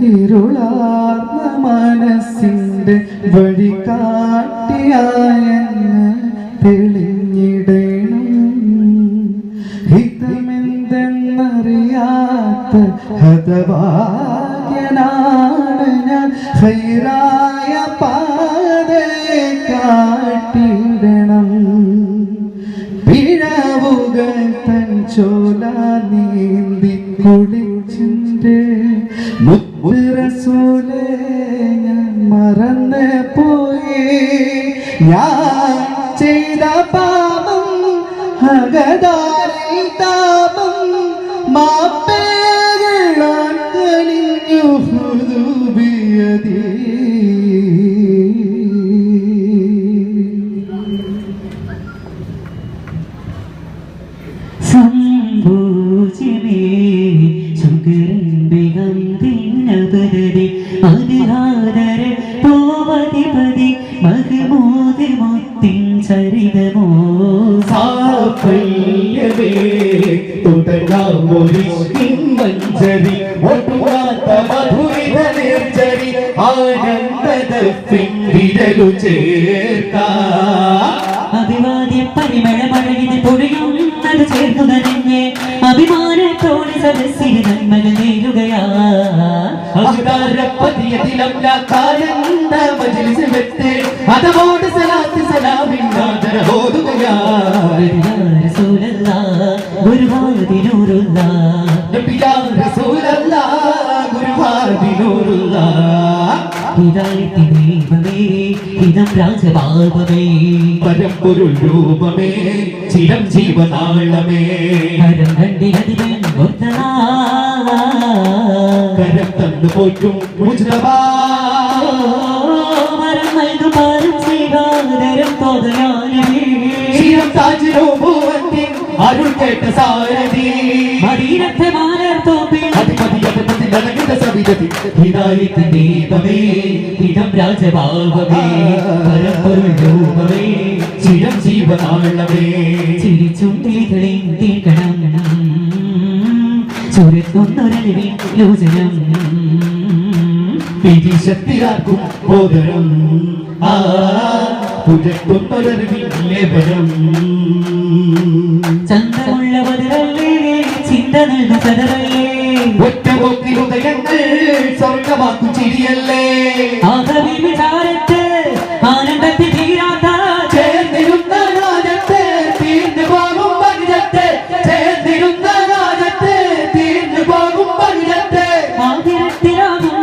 ഇരുളാർന്ന മനസ്സിന്റെ വഴികാട്ടിയായെന്ന് തെളിഞ്ഞിടണം. ഹിതമെന്തെന്നറിയാത്ത ഹതഭാഗ്യനാണ് ഞാൻ. ഹൈറായ പാതയെ കാട്ടിടണം. പിഴവുകൾ തൻ ചോല നീന്തി കുളിച്ചിന്റെ റസൂലേ ഞാൻ മറന്ന് പോയി. ഞാൻ ചെയ്ത പാപം അകതാരിൽ താപം മാപ്പേകളാൻ കനിഞ്ഞു ഹുദൂബിയതി. സംഭൂജിമേ സുഗന്ധികം അതിരാദര പോവതിപതി മഹമൂദ് മുത്തിൻ ചരിതമോ സാഫല്യമേ തുടരാമൊരിഷ്കിൻ മഞ്ജരി ഒട്ടുവാത്ത മധുരിത നിർജരി ആനന്ദദഫിൻ വിരലു ചേർക്കാം. അഭിവാദ്യ പരിമളമഴകിന് പൊഴിയുന്നത് ചേർന്നു നനഞ്ഞ് അഭിമാനത്തോടെ സദസ്സിന് നന്മകൾ നേരുകയാ. അതോട് സലാത്ത് സലാമിന്നാദര ഓതുകയായി. ഗുരുവായൂരിനൂറുള്ള ഹിദായത്തിനേ ഹിതം രാജഭാവമേ പരമ്പൊരുൾ രൂപമേ ചിരം ജീവനാളമേ ഹരം കണ്ടിരതിവൻ കരം തന്നു പോറ്റും മുജ്തബാ മരം നൽകു പാരം ശ്രീകാതരം തോതയാനമേ ചിരം താജിരൂപത്തിൻ അരുൾ കേട്ട സാരഥി മദീനത്തെ മാലർ തോപ്പിൽ ഹിദായത്തിൻ ദീപമേ ഹിതം രാജഭാവമേ പരമ്പൊരുൾ രൂപമേ ചിരം ജീവനാളമേ ചിരിച്ചുണ്ടികളിൽ തീർക്കണം ചുരത്തൊന്നൊരലിവിൻ യോജനം ശക്തിയാക്കും ബോധനം പുരത്തൊന്നൊരറിവിൻ ലേപനം ചന്ദ്രമുള്ള പതിരല്ലേ ചിന്ത നൽകുന്ന സദറല്ലേ ഒറ്റ പോക്കിൽ ഉദയങ്ങൾ സ്വർഗമാക്കും ചിരിയല്ലേ ആകവി വിചാരത്ത് ആനന്ദത്തിൽ തീരാത്ത ചേർന്നിരുന്ന രാജത്തെ തീർന്നു പോകും ഭഗത്തെ ചേർന്നിരുന്ന രാജത്തെ തീർന്നു പോകും ഭഗത്തെ ആതിരത്തിലാകും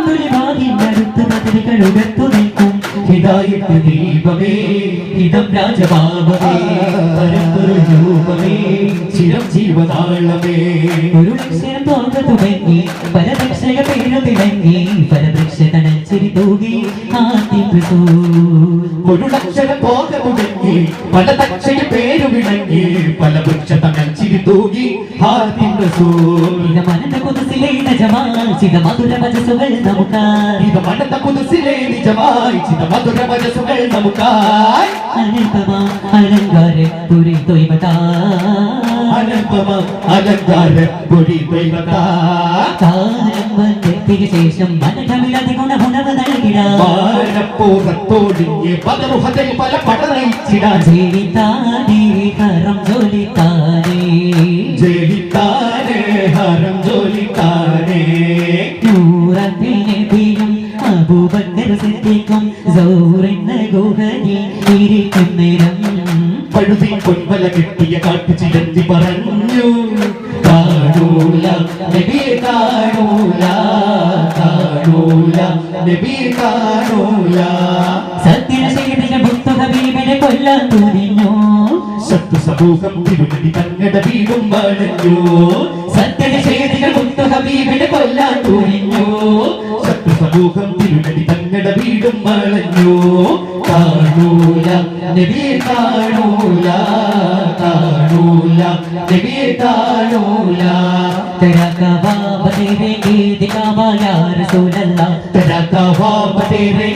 അടുത്ത് പതിരുകൾ ഉയർത്തു നിൽക്കും ഹിദായത്ത് ദീപമേ ഹിതം രാജഭാവമേ പരമ്പൊരുൾ രൂപമേ ചിരം ജീവനാളമേ ഒരു ലക്ഷ്യം തോന്നു തുടങ്ങി പരദക്ഷക പേരു തിളങ്ങി പരവൃക്ഷ കണച്ചിരി തൂകി ആദ്യം ഒരു ലക്ഷണം പോക തുടങ്ങി പല തക്ഷയ പേരു വിളങ്ങി പല വൃക്ഷ തണച്ചിരി തൂകി ആദ്യം ഇത് മനന്റെ കുതിസിലെ നിജമാൽ ചിത മധുര വചസുകൾ നമുക്കായി ഇത് മനന്റെ കുതിസിലെ നിജമായി ചിത മധുര വചസുകൾ നമുക്കായി അനുപമാ അലങ്കാര പുരി തൊയ്മതാ അനുപമാ അലങ്കാര പുരി തൊയ്മതാ കാലം വന്നെത്തിയ ശേഷം മനകമില്ലാതെ ഗുണഗുണവ് നൽകിടാ വാഴപ്പൂറത്തോടിഞ്ഞ് പകരുഹതൽ പല പടനയിച്ചിടാൻ ജയിത്താനേ ഹരം ജോലിത്താനേ ജയിത്താനേ ഹരം ജോലിത്താനേ നൂറത്തിനെ തീരും അബൂബക്കർ സിദ്ദീഖും സൗറിന്ന ഗുഹയിൽ ഇരിക്കുന്നേരം പഴുതി പൊൻവല കിട്ടിയ കാട്ടു ചിരഞ്ചി പറഞ്ഞു കാണൂല നബിയെ കാണൂല കാണൂല നബിയെ കാണൂല സത്യശേഖരന്റെ മുത്തു ഹബീബിനെ കൊല്ലാൻ തുനിഞ്ഞു ശത്രു സമൂഹം തിരുനടി തങ്ങളുടെ വീടും വളഞ്ഞു സത്യശേഖരന്റെ മുത്തു ഹബീബിനെ കൊല്ലാൻ തുനിഞ്ഞു ശത്രു സമൂഹം തിരുനടി തങ്ങളുടെ വീടും വളഞ്ഞു കാണൂല നബിയെ കാണൂല കാണൂല നബിയെ കാണൂല तेरा कबाब तेरे दिखावा या रसूल अल्लाह तेरा कबाब तेरे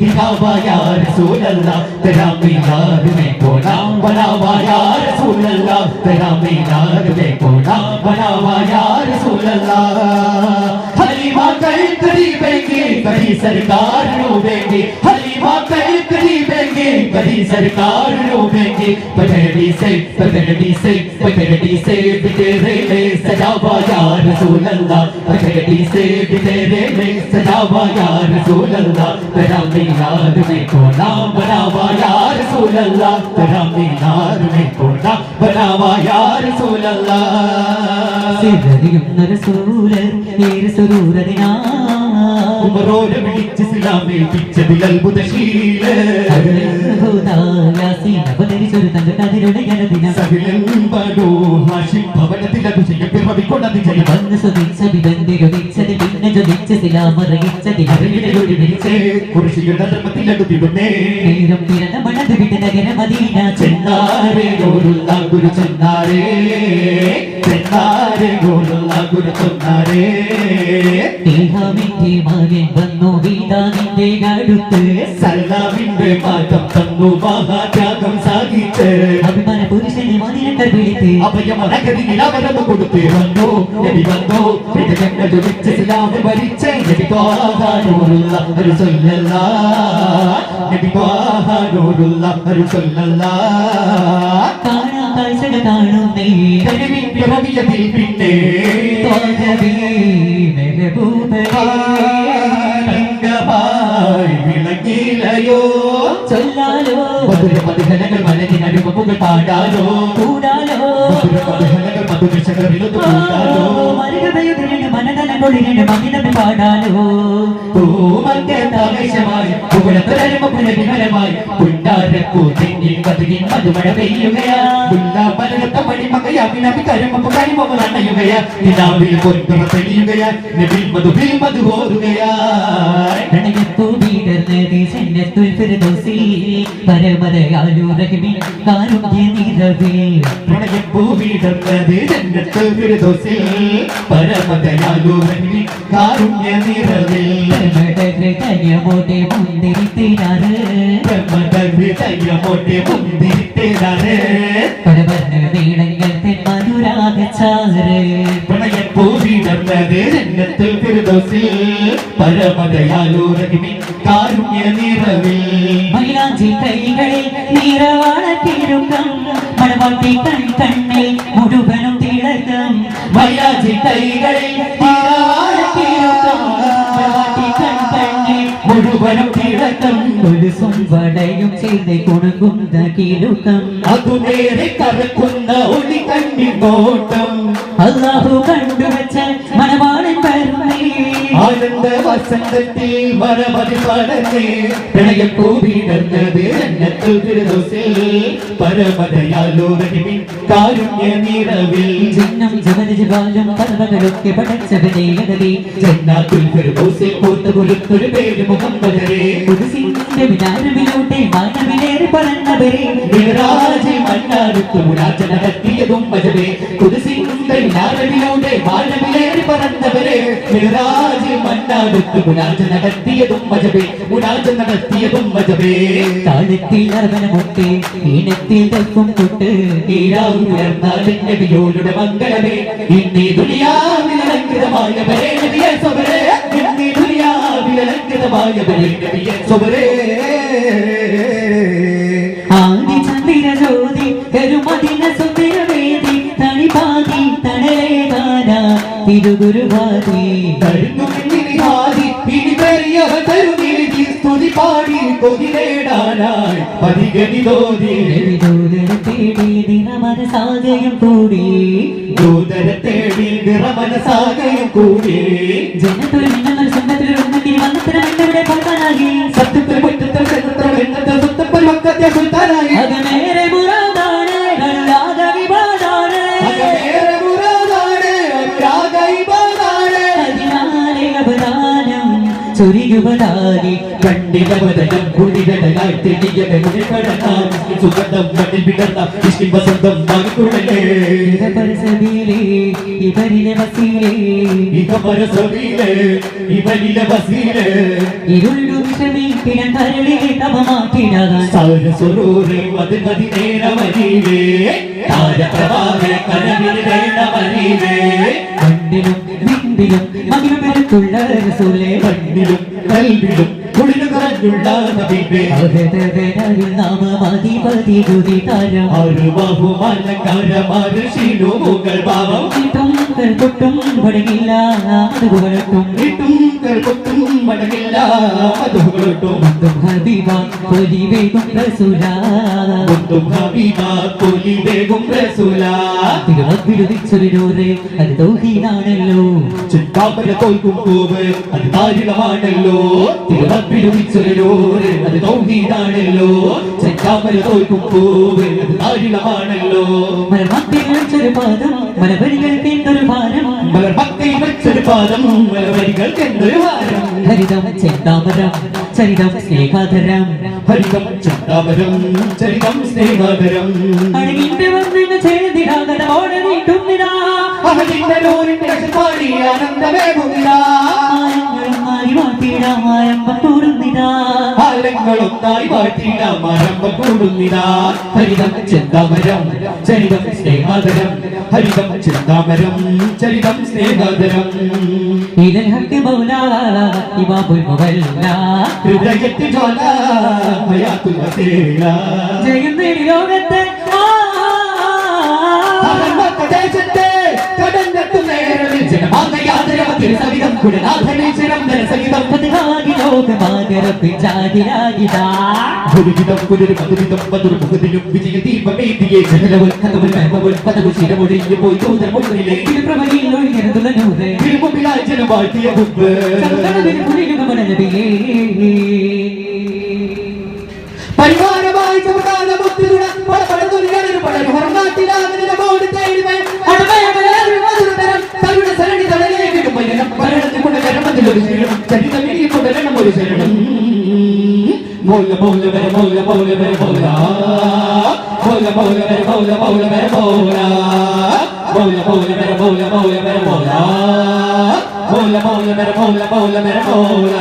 दिखावा या रसूल अल्लाह तेरा मीलाद में कोना बनावा या रसूल अल्लाह तेरा मीलाद में कोना बनावा या रसूल अल्लाह हलीमा कल करीबेंगे कभी सरकार रोवेंगे हलीमा कल करीबेंगे कभी सरकार रोवेंगे पगड़ी से तेरे में सजावा या रसूल अल्लाह पगड़ी से तेरे में सजावा या रसूल अल्लाह तेरा मीलाद में कोना बनावा या रसूल अल्लाह तेरा मीलाद में कोना बनावा या रसूल अल्लाह സിദ്ധിയുന്ന റസൂല് ഏറെ സുരൂരദിനാ ഉമറോനെ വിളിച്ച് ഇസ്ലാമിൽ പിച്ചതിൽ അത്ഭുതശീല അവതരിച്ചൊരു തന്റെ കതിരുടെ ജനദിനം സഹിലൻ ബനൂ ഹാഷിം ഭവനത്തിൽ അഭിഷേകം പിറവിക്കൊണ്ടത് ജയം വന്ന് സുതിച്ച വിബന്ധിരുതിച്ചത് പിന്നെ ജ്വലിച്ച ശിലാമറിയിച്ചതിൽ അറിവിലൊരു വിളിച്ച് കുറിശിയുടെ ധർമ്മത്തിലടുത്തിടുന്നേ നേരം പിറന്ന മണത് വിട്ട് നഗര മദീന ചെന്നാരേ ഗോലുള്ള ഗുരു ചെന്നാരേ ചെന്നാരേ ഗോലുള്ള ഗുരു ചെന്നാരേ ദേഹമിന്റെ മകൻ വന്നു വീതാ നിന്റെ അടുത്ത് സല്ലാവിന്റെ മാറ്റം തന്നു മഹാത്യാഗം സാധിച്ച് അഭിമാന പുരുഷനെ മദിനക്കർ വിളിത്ത് അഭയമനഗതിയിൽ അവരത് കൊടുത്ത് വന്നു നബി വന്നു ഞങ്ങൾ ജപിച്ച് ഇസ്ലാം ഭരിച്ച് നബി ത്വാഹാനൂറുള്ള ഒരു സല്ലല്ലാ നബി ത്വാഹാനൂറുള്ള ഒരു സല്ലല്ലാ കാണാ കാഴ്ചകൾ കാണുന്നേ കരുവിന്റെ റബിയത്തിൽ പിന്നെ തോന്നവേ മെഹബൂബേ തങ്കമായി വിളങ്ങിലയോ ചൊല്ലാലോ മധുര മധുഹനകൾ മനതിനനുഭവങ്ങൾ പാടാലോ കൂടാലോ മധുര മധുഹനകൾ മധുരശകരിലൊന്ന് കൂടാലോ മരുകതയുതിരണ്ട് മനതലകൊളിരണ്ട് മകിതം പാടാലോ പൂമങ്കത്താവേശമായി പുകഴത്തരമ പുനരിമരമായി പുണ്ടാരപ്പൂ തെങ്ങിൽ മധുരിൻ മധുമഴ പെയ്യുകയാ പുല്ലാ മലരത്ത മണിമകയാ വിനവി കരമപ്പ കരിമമ നനയുകയാ നിലാവിൽ പൊൻപിറ തെളിയുകയാ നബിൽ മധുവിൽ മധു ഓരുകയാ പ്രണയപ്പൂ വീടർന്നത് ജന്നത്തുൽ ഫിർദൗസിൽ പരമദയാലു റഹീം കാരുണ്യ നിറവിൽ പ്രണയപ്പൂ വീടർന്നത് ജന്നത്തുൽ ഫിർദൗസിൽ പരമദയാലു റഹീം കാരുണ്യ നിറവിൽ ഹൃദയമോടെ മുന്തിരിത്തിനാറ് ഹൃദയമോടെ മുന്തിരിത്തേരാറ് പരവർണ്ണ നീളങ്ങൾ തെൻ മധുരാഗച്ചാറ് പ്രണയപ്പൂ വീടർന്നത് ജന്നത്തുൽ ഫിർദൗസിൽ പരമദയാലു റഹീം കാരുണ്യ നിറവിൽ മൈലാഞ്ചി കൈകളിൽ നിറവാളത്തിരുക്കം മണവാട്ടി കണ്ണിൽ മുഴുവനും തിളക്കം മൈലാഞ്ചി കൈകളിൽ നിറവാളത്തിരുക്കം മണവാട്ടി കണ്ണിൽ മുഴുവനും തിളക്കം ഒരു സ്വടയും ചെയ്ത് കൊടുക്കുന്ന കിലുക്കം അതു നേരെ കറക്കുന്ന ഒളി കണ്ണി നോട്ടം അല്ലാഹു കണ്ടുവച്ച മണവാളൻ വരുന്നേ ആനന്ദ വസന്തത്തിൽ മരമതി പടർന്നേ പ്രണയപ്പൂ വീടർന്നത് ജന്നത്തുൽ ഫിർദൗസിൽ പരമദയാലു റഹീം കാരുണ്യ നിറവിൽ ചിഹ്നം ജവനജപാലും പർവ്വകളൊക്കെ പടച്ചവനെ അകതി ജന്നത്തുൽ ഫിർദൗസിൽ പൂത്തുകൊടുത്തൊരു പേര് മുഹമ്മദരെ കുരിശിന്റെ വിനാരമിലൂടെ മാനവിലേറി പറന്നവരെ മിറാജിൽ മണ്ണാടുത്തു മുനാജ നടത്തിയതും മജബേ കുരിശിന്റെ വിനാരമിലൂടെ മാനവിലേറി പറന്നവരെ മിറാജിൽ മണ്ണാടുത്തു മുനാജ നടത്തിയതും മജബേ മുനാജ നടത്തിയതും മജബേ താഴത്തിൽ നർവനമൊട്ട് ഈണത്തിൽ തപ്പും തൊട്ട് ഉയർന്നാലും നബിയോരുടെ മംഗളമേ ഇന്നീ ദുനിയാവിലലങ്കൃതമായവരെ നബിയെ സ്വബരേ ഇന്നീ ദുനിയാവിലലങ്കൃതമായവരെ നബിയെ സ്വബരേ ആദി ചന്ദ്ര ജ്യോതി കരുമദിന സുന്ദരവേദി തണിപാതി തണലേകാന തിരുഗുരുവാദി തരുന്നു പിന്നിഹാദി ഇനി പെരിയവ തരുന്നിരിക്കി സ്തുതി പാടി കൊതി നേടാനായി പരിഗണിതോതി ദൂതര തേടി നിറമനസാകയും കൂടി ദൂതര തേടി നിറമനസാകയും കൂടി ജനത്തിൽ നിന്നൊരു സ്വന്തത്തിൽ ഉന്നതിന് വന്നത്തരം എന്നിവിടെ പങ്കാനാകി സത്യത്തിൽ മുറ്റത്തിൽ ചരിത്രം എന്നത്തെ സ്വത്തപ്പൽ മക്കത്തെ സുൽത്താനായി അകമേറെ മുറാദാണ് അനുരാഗ വിവാദാണ് അകമേറെ മുറാദാണ് അനുരാഗ ഇബാദാണ് അതിനാലെ അപദാനം ചൊരിയുവതാകെ കണ്ണിലവതനം കുളിരടലായി തെളിയവരുടെ കടനാം സുഗന്ധം മണ്ണിൽ വിടർന്ന ഇഷ്ടിൻ വസന്തം വാങ്ങിക്കൊള്ളലേ പരസവിയിലേ ഇവരിലെ വസീലേ ഇക പരസവിയിലേ ഇവരിലെ വസീലേ ഇരുളു വിഷമിപ്പിടം കരളിലെ തപമാക്കിടാൻ സാരസ്വരൂരേ മതി നേരമരീവേ താരപ്രഭാവേ കരവിൽ വേണമരീവേ കണ്ണിലും വിണ്ടിലും മകിമ പെരുത്തുള്ള റസൂലേ കണ്ണിലും കൽവിലും കുളിരു കറഞ്ഞുള്ള നബിവേ അഹദവനാരിൽ നാമമധിപതി ഗുരുതാരം ബഹുമാനക്കാരമാര് ശീലുമുകൾ ഭാവം തുങ്കൽ പൊട്ടും പടങ്ങില്ല അതുകൊട്ടും കൊട്ടും മടങ്ങില്ല അതുകൊട്ടും ഹബീബ പൊലിവേഗും റസൂലാ ഹബീബ പൊലിവേഗും റസൂലാ തിരുവിടുതിച്ചൊരു അത് തൗഹീദാണല്ലോ ചുറ്റാപ്പര തോൽക്കും പൂവ് അത് താരിളമാണല്ലോ തിരുവിടുതിച്ചൊരു അത് തൗഹീദാണല്ലോ ചുറ്റാപ്പര തോൽക്കും പൂവ് അത് താരിളമാണല്ലോ മലമത്തിൽ വെച്ചൊരു പാദം മലവരികൾക്ക് എന്തൊരു ഭാരം മലർഭക്തി വെച്ചൊരു പാദം മലവരികൾക്ക് എന്തൊരു ഭാരം ഹരിതം ചെന്താമരം ചരിതം സ്നേഹാധരം ഹരിതം ചന്താമരം ചരിതം സ്നേഹാധരം അഴകിന്റെ വന്നിന് ചേർന്നിടാകടോടെ നീട്ടുന്നിടാ അഹദിന്റെ നൂറിന്റെ പാടി ആനന്ദമേകുന്നിതാ ആരങ്ങളുമായി വാട്ടിടാം ആരംഭം കൂടുന്നിടാ ആലങ്ങളൊന്നായി വാട്ടിടാം ആരംഭം കൂടുന്നിതാ ഹരിതം ചന്താമരം ചരിതം സ്നേഹാധരം ഹരിതം ചന്താമരം ചരിതം സ്നേഹാധരം ഇതൽ ഹക്ക് മൗലാ ഇമാമുൽ മുവല്ലാ ഹൃദയത്തിൽ ജ്വാല ഹയാത്തുൽ വസീല ജയം നേടി ലോകത്തെ ദേശത്തെ കടന്നെത്തും നേരത്തിൽ ജനമാകയാതരവത്തിൽ സവിധം കുടനാഥനെ ചിരന്തര സഹിതം പതിനാകി ലോകമാകരപ്പിച്ചാകിരാകിതാ ഭുവിധം പുനരു മധുരിതം മധുര മുഖത്തിലും വിജയ ദീപമേതിയെ ജനലവൽ കഥവൽ മഹമവൽ പദവു ശിരമൊഴിഞ്ഞു പോയി തോന്നൽ മുന്നിലെ തിരുപ്രഭയിൽ ഒഴിഞ്ഞിരുന്നുള്ള നൂറ് തിരുമുമ്പിലായി ജനം വാഴ്ത്തിയ മുമ്പ് സർവ്വനവിന് പുരിയുഗമന നബിയേ പരിവാരമായി ചുമതാല മുത്തിലുട പടപടതുലികളിൽ പടരു ഹർനാട്ടിലാകലിനെ മോടി തേടിമേ അടമയമലർ മധുരതരം തരുടെ സരണി തടലേകിടും മയനം പരണത്തിൽ കൊണ്ട് കരമതിലൊരു ശരണം ചരിതമിരി കൊണ്ടരണം ഒരു ശരണം മൗല മൗല വരെ മൗല മൗല വരെ മൗല മൗല മൗല വരെ മൗല മൗല വരെ മൗല മൗല മൗല വരെ മൗല മൗല വരെ മൗല മൗല മൗല വരെ മൗല മൗല വരെ മൗല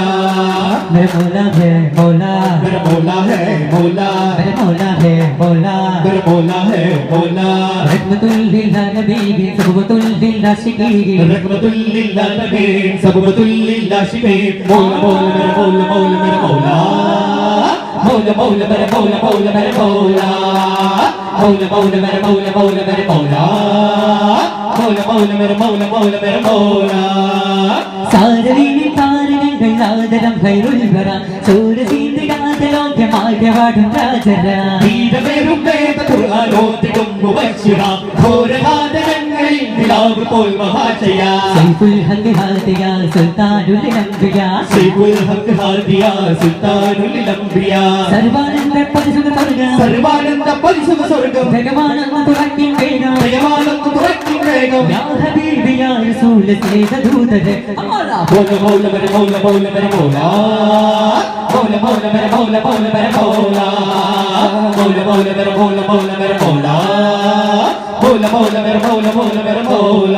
मेरे मौला है मौला मेरा मौला है मौला मेरे मौला है मौला मेरा मौला है मौला रहमतुल लिल नबी सबतुल लिल आशिकीन रहमतुल लिल नबी सबतुल लिल आशिकीन मौला मौला मेरा मौला मौला मेरा मौला मौला मौला मेरा मौला मौला मेरा मौला मौला मौला मेरा मौला मौला मेरा मौला मौला मौला मेरा मौला मौला मेरा मौला സാരവീനി താരകങ്ങൾ ആദരം ഭൈരുൽ വര സൂരസീന്ദിരാതലോക്യമാർഗവാടും രാജര വീരമേറും വേദ ഖുർആനോദിടും മുബശ്ശിറ ഘോരഘാതകങ്ങളിൽ നിലാവ് പോൽ മഹാശയ സൈഫുൽ ഹഖ് ഹാദിയ സുൽത്താനുൽ അംബിയ സൈഫുൽ ഹഖ് ഹാദിയ സുൽത്താനുൽ അംബിയ സർവാനന്ദ പരിശുദ്ധ സ്വർഗ്ഗം സർവാനന്ദ പരിശുദ്ധ സ്വർഗ്ഗം ഭഗവാനന്ദ തുറക്കും വേഗം ഭഗവാനന്ദ തുറക്കും വേഗം യാ ഹബീബി യാ റസൂൽ സ്നേഹദൂതരെ മൗല മൗല മെരെ മൗല മൗല മെരെ മൗല മൗല മൗല മെരെ മൗല മൗല മെരെ മൗല മൗല മൗല മെരെ മൗല മൗല മെരെ മൗല മൗല മൗല മെരെ മൗല മൗല മെരെ മൗല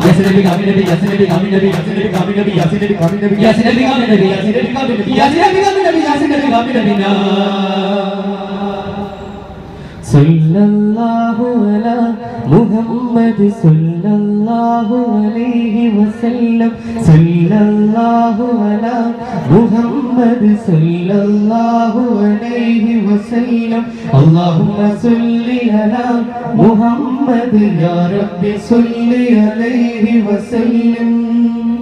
യസ്നബി കാമി നബി യസ്നബി കാമി നബി യസ്നബി കാമി നബി യസ്നബി കാമി നബി യസ്നബി കാമി നബി യസ്നബി കാമി നബി യസ്നബി കാമി നബി യസ്നബി കാമി നബി നാ സല്ലല്ലാഹു അലാ മുഹമ്മദ് സല്ലല്ലാഹു അലൈഹി വസല്ലം സല്ലല്ലാഹു അലാ മുഹമ്മദ് സല്ലല്ലാഹു അലൈഹി വസല്ലം അല്ലാഹുമ്മ സല്ലി അലാ മുഹമ്മദ് യാ റബ്ബി സല്ലി അലൈഹി വസല്ലം